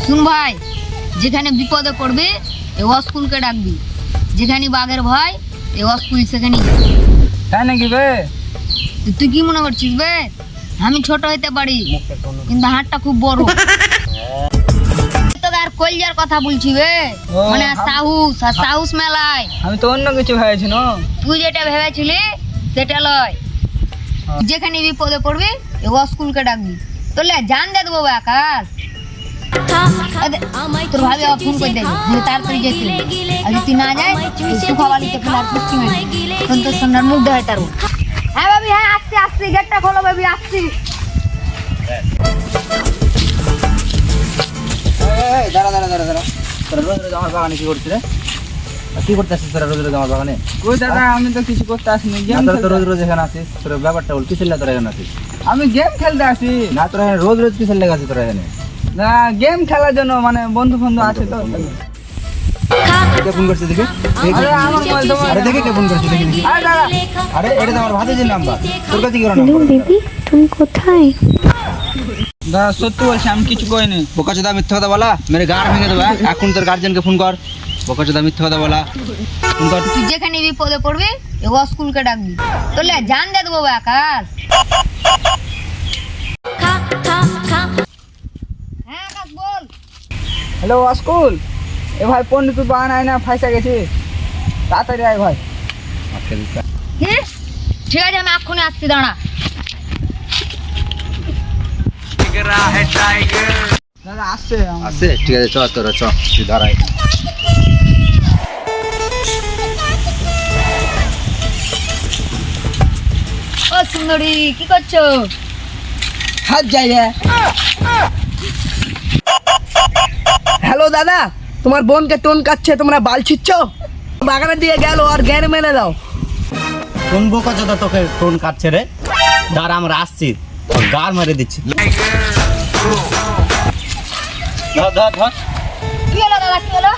শুন ভাই, যেখানে বিপদে পড়বে এ স্কুলকে ডাকবি, যেখানে বাঘের ভয় এ স্কুল সেখানে যাবি। তাই নাকি বে? তুই কি মনে করছিস বে আমি ছোট হইতে পারি কিন্তু হাতটা খুব বড়। তোকে আর কলজার কথা বলছি বে, ও, মানে সাহস মেলায়। আমি তো অন্য কিছু ভেবেছি না। তুই যেটা ভেবেছিলি সেটা লয়। যেখানে বিপদে পড়বি এ স্কুলকে ডাকবি, তোলে জান দিয়ে দেবো বে আকাশ। তোর ভাবি আবার ফোন করে দেবে যে তাড়াতাড়ি যেতে, আর যদি না যায় সুখাবালিতে ফেলে আর পুষ্টি মেরে তোর সন্ধ্যার মুখ দেখায় তার। হ্যাঁ ভাবি, হ্যাঁ আসছি আসছি, গেটটা খোলো ভাবি, আসছি। দাঁড়া দাঁড়া দাঁড়া দাঁড়া, তোরা রোজ রোজ আমার বাগানে কি করছিস রে? কি করতে আসছিস তোরা রোজ রোজ আমার বাগানে? ওই দাদা আমি তো কিছু করতে আসিনি, গেম তোরা তো রোজ রোজ এখানে আসিস, তোর ব্যাপারটা বল, কিসের লাগে তোরা এখানে আসিস? আমি গেম খেলতে আসি। না তোরা এখানে রোজ রোজ কিসের লেগে আসিস তোরা এখানে? না, গেম খেলার জন্য, মানে বন্ধু বন্ধু আছে তো। কে ফোন করছে দেখি? আরে আমার মোবাইল তোমার। আরে দেখে কে ফোন করছে দেখি দেখি। আরে দাদা, আরে এটা তো আমার ভাতিজির নাম্বার, তোর কাছে কি করে হ্যালো নাম্বার? বেবি, তুমি কোথায়? দাদা সত্যি বলছি আমি কিছু করিনি। বোকাচোদা মিথ্যা কথা বলা, মেরে গাড় ভেঙে দেবো। এখন তোর গার্জিয়ানকে ফোন কর। বোকাচোদা মিথ্যা কথা বলা, ফোন কর। তুই যেখানে বিপদে পড়বি এ স্কুলকে ডাকবি, তোলে জান দিয়ে দেবো বে আকাশ। হ্যাঁ আকাশ বল। হ্যালো স্কুল, এ ভাই পন্ডিত বান আয় না, ফাইসা গেছি, তাড়াতাড়ি আয় ভাই। আজকে দিচ্ছা। কি? ঠিক আছে আমি এক্ষুনি আসছি, দাঁড়া। দাদা আসছে আছে, ঠিক আছে, চ তোরা চ, তুই দাঁড়াই। ও সুন্দরী, কি করছো? হাত যাই। হ্যালো দাদা, তোমার বোনকে টোন কাটছে, তোমরা বাল ছিচ্ছ? বাগানে দিয়ে গেল আর জ্ঞান মেরে দাও। কোন বোকাচোদা তোকে টোন কাটছে রে? দাঁড়া আমরা আসছি, তোর গাড় মেরে দিচ্ছি। ধর ধর ধর। কি হলো দাদা, কি হলো?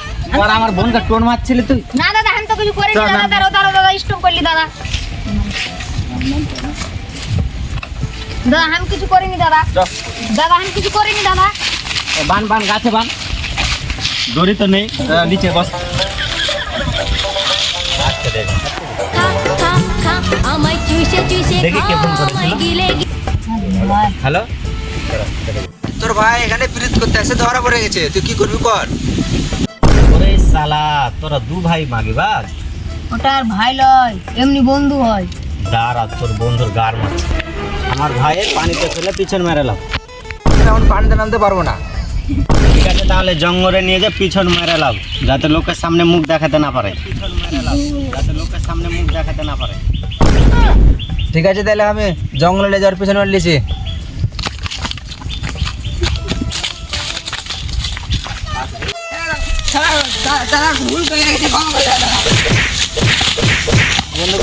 আর আমার বোনকে টোন মারছিলি তুই? না দাদা, আমি তো কিছু করিনি চল, দাদা। নাম। দাদা স্টপ করলি দাদা। দাদা আমি কিছু করিনি দাদা। চল। দাদা আমি কিছু করিনি দাদা। বান বান গাছে বান, দড়ি তো নেই, নিচে বস। দেখি কে ফোন করেছিল। হ্যালো, তোর ভাই এখানে প্রীত করতে আসে, ধরা পড়ে গেছে, তুই কি করবি কর। ওরে শালা, তোরা দু ভাই মাগিবাজ। ওটা আর ভাই লয়, এমনি বন্ধু হয়। দাঁড়া, তোর বন্ধুর গার মারছে। আমার ভাইয়ের পানিতে ফেলে পিছন মেরেলাম, এখন পানিতে নামতে পারবো না। ঠিক আছে, তাহলে জঙ্গলে নিয়ে যে পিছন মেরেলাম, যাতে লোকের সামনে মুখ দেখাতে না পারে। যাতে লোকের সামনে মুখ দেখাতে না পারে। ঠিক আছে, তাহলে আমি জঙ্গলে যাওয়ার পিছনে মেরেছি। দাদা ভুল করে গেছে, ক্ষমা করে দাও। বন্ধু